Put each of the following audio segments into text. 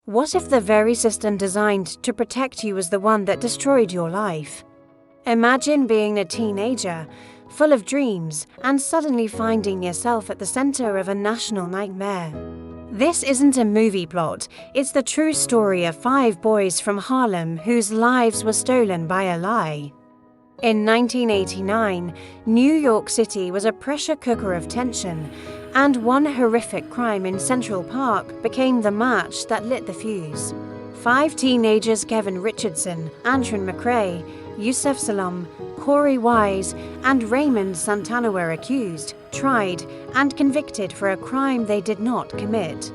What if the very system designed to protect you was the one that destroyed your life? Imagine being a teenager, full of dreams, and suddenly finding yourself at the center of a national nightmare. This isn't a movie plot, it's the true story of 5 boys from Harlem whose lives were stolen by a lie. In 1989, New York City was a pressure cooker of tension, and one horrific crime in Central Park became the match that lit the fuse. 5 teenagers, Kevin Richardson, Antron McCray, Yusef Salaam, Korey Wise, and Raymond Santana were accused, tried, and convicted for a crime they did not commit.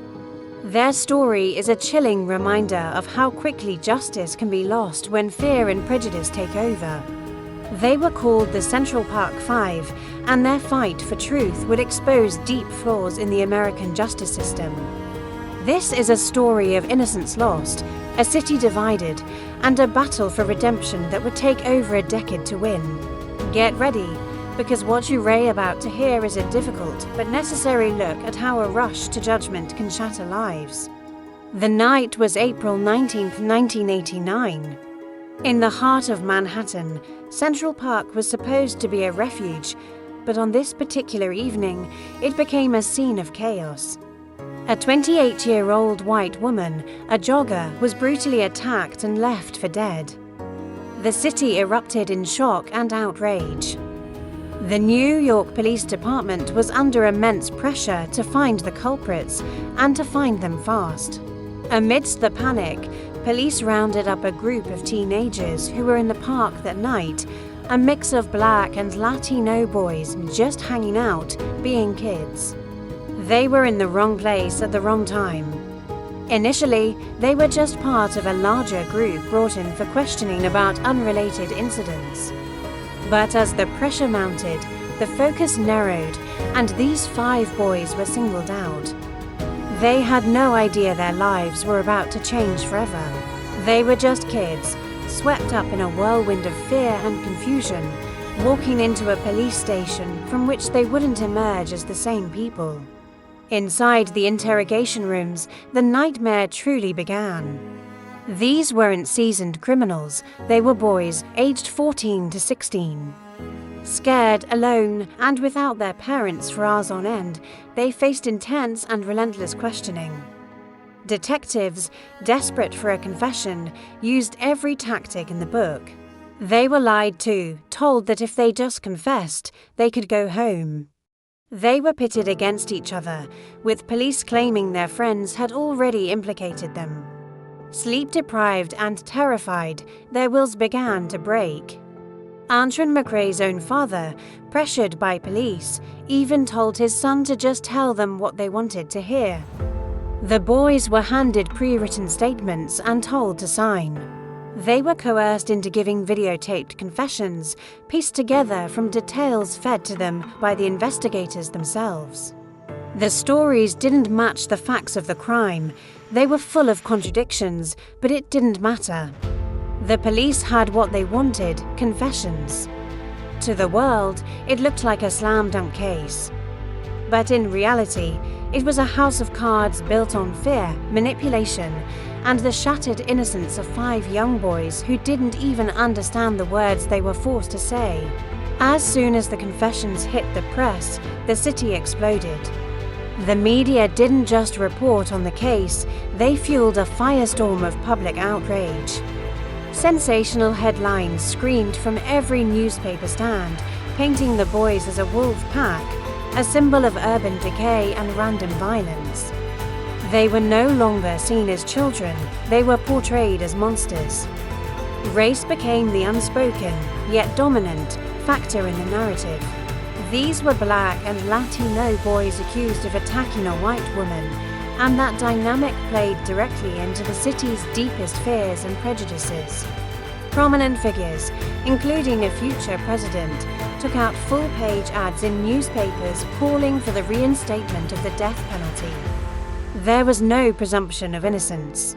Their story is a chilling reminder of how quickly justice can be lost when fear and prejudice take over. They were called the Central Park Five, and their fight for truth would expose deep flaws in the American justice system. This is a story of innocence lost, a city divided, and a battle for redemption that would take over a decade to win. Get ready, because what you're about to hear is a difficult but necessary look at how a rush to judgment can shatter lives. The night was April 19, 1989. In the heart of Manhattan, Central Park was supposed to be a refuge, but on this particular evening, it became a scene of chaos. A 28-year-old white woman, a jogger, was brutally attacked and left for dead. The city erupted in shock and outrage. The New York Police Department was under immense pressure to find the culprits and to find them fast. Amidst the panic, police rounded up a group of teenagers who were in the park that night, a mix of black and Latino boys just hanging out, being kids. They were in the wrong place at the wrong time. Initially, they were just part of a larger group brought in for questioning about unrelated incidents. But as the pressure mounted, the focus narrowed, and these 5 boys were singled out. They had no idea their lives were about to change forever. They were just kids, swept up in a whirlwind of fear and confusion, walking into a police station from which they wouldn't emerge as the same people. Inside the interrogation rooms, the nightmare truly began. These weren't seasoned criminals, they were boys aged 14 to 16. Scared, alone, and without their parents for hours on end, they faced intense and relentless questioning. Detectives, desperate for a confession, used every tactic in the book. They were lied to, told that if they just confessed, they could go home. They were pitted against each other, with police claiming their friends had already implicated them. Sleep-deprived and terrified, their wills began to break. Antron McCray's own father, pressured by police, even told his son to just tell them what they wanted to hear. The boys were handed pre-written statements and told to sign. They were coerced into giving videotaped confessions, pieced together from details fed to them by the investigators themselves. The stories didn't match the facts of the crime. They were full of contradictions, but it didn't matter. The police had what they wanted, confessions. To the world, it looked like a slam-dunk case. But in reality, it was a house of cards built on fear, manipulation, and the shattered innocence of 5 young boys who didn't even understand the words they were forced to say. As soon as the confessions hit the press, the city exploded. The media didn't just report on the case, they fueled a firestorm of public outrage. Sensational headlines screamed from every newspaper stand, painting the boys as a wolf pack, a symbol of urban decay and random violence. They were no longer seen as children, they were portrayed as monsters. Race became the unspoken, yet dominant, factor in the narrative. These were black and Latino boys accused of attacking a white woman, and that dynamic played directly into the city's deepest fears and prejudices. Prominent figures, including a future president, took out full-page ads in newspapers calling for the reinstatement of the death penalty. There was no presumption of innocence.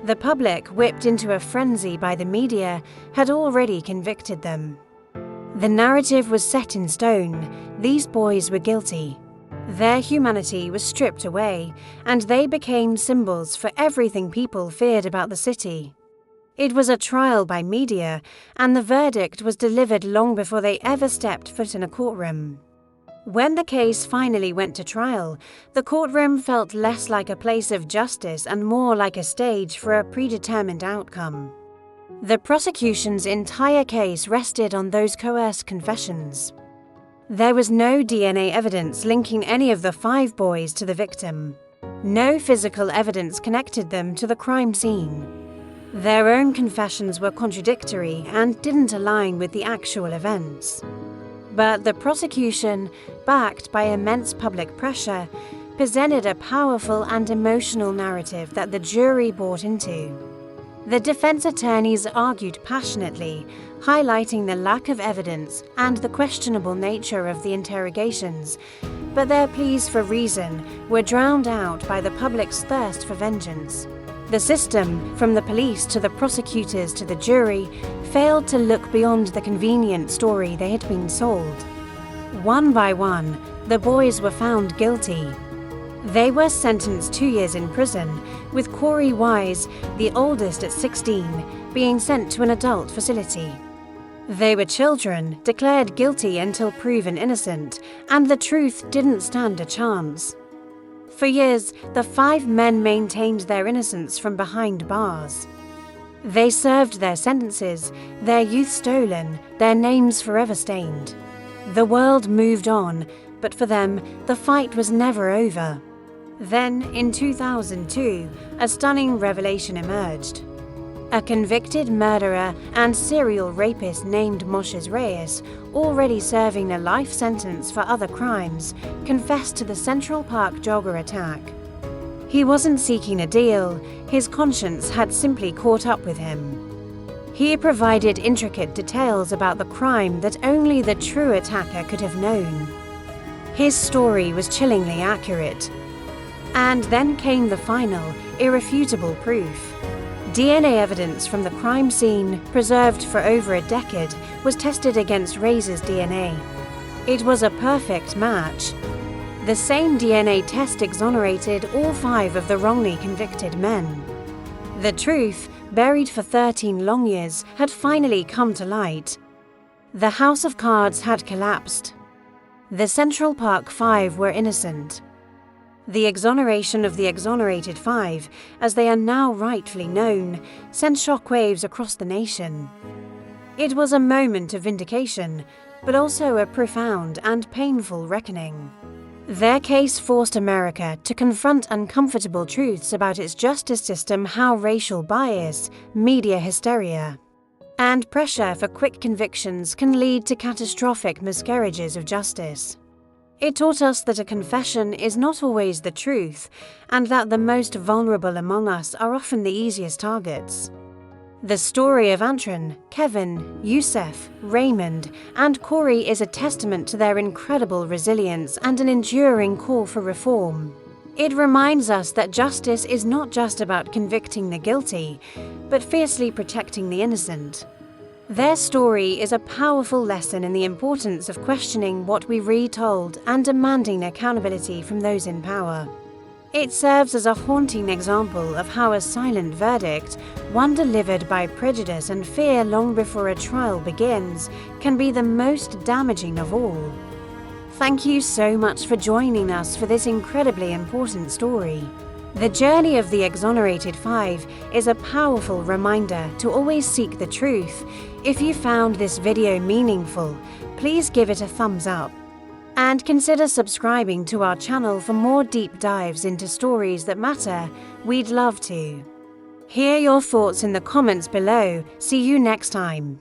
The public, whipped into a frenzy by the media, had already convicted them. The narrative was set in stone. These boys were guilty. Their humanity was stripped away, and they became symbols for everything people feared about the city. It was a trial by media, and the verdict was delivered long before they ever stepped foot in a courtroom. When the case finally went to trial, the courtroom felt less like a place of justice and more like a stage for a predetermined outcome. The prosecution's entire case rested on those coerced confessions. There was no DNA evidence linking any of the 5 boys to the victim. No physical evidence connected them to the crime scene. Their own confessions were contradictory and didn't align with the actual events. But the prosecution, backed by immense public pressure, presented a powerful and emotional narrative that the jury bought into. The defense attorneys argued passionately, highlighting the lack of evidence and the questionable nature of the interrogations, but their pleas for reason were drowned out by the public's thirst for vengeance. The system, from the police to the prosecutors to the jury, failed to look beyond the convenient story they had been sold. One by one, the boys were found guilty. They were sentenced 2 years in prison, with Korey Wise, the oldest at 16, being sent to an adult facility. They were children, declared guilty until proven innocent, and the truth didn't stand a chance. For years, the 5 men maintained their innocence from behind bars. They served their sentences, their youth stolen, their names forever stained. The world moved on, but for them, the fight was never over. Then, in 2002, a stunning revelation emerged. A convicted murderer and serial rapist named Moshe Reyes, already serving a life sentence for other crimes, confessed to the Central Park jogger attack. He wasn't seeking a deal, his conscience had simply caught up with him. He provided intricate details about the crime that only the true attacker could have known. His story was chillingly accurate. And then came the final, irrefutable proof. DNA evidence from the crime scene, preserved for over a decade, was tested against Reyes' DNA. It was a perfect match. The same DNA test exonerated all 5 of the wrongly convicted men. The truth, buried for 13 long years, had finally come to light. The house of cards had collapsed. The Central Park 5 were innocent. The exoneration of the Exonerated 5, as they are now rightfully known, sent shockwaves across the nation. It was a moment of vindication, but also a profound and painful reckoning. Their case forced America to confront uncomfortable truths about its justice system, how racial bias, media hysteria, and pressure for quick convictions can lead to catastrophic miscarriages of justice. It taught us that a confession is not always the truth, and that the most vulnerable among us are often the easiest targets. The story of Antron, Kevin, Yusef, Raymond, and Korey is a testament to their incredible resilience and an enduring call for reform. It reminds us that justice is not just about convicting the guilty, but fiercely protecting the innocent. Their story is a powerful lesson in the importance of questioning what we retold and demanding accountability from those in power. It serves as a haunting example of how a silent verdict, one delivered by prejudice and fear long before a trial begins, can be the most damaging of all. Thank you so much for joining us for this incredibly important story. The journey of the Exonerated 5 is a powerful reminder to always seek the truth. If you found this video meaningful, please give it a thumbs up. And consider subscribing to our channel for more deep dives into stories that matter. We'd love to hear your thoughts in the comments below. See you next time.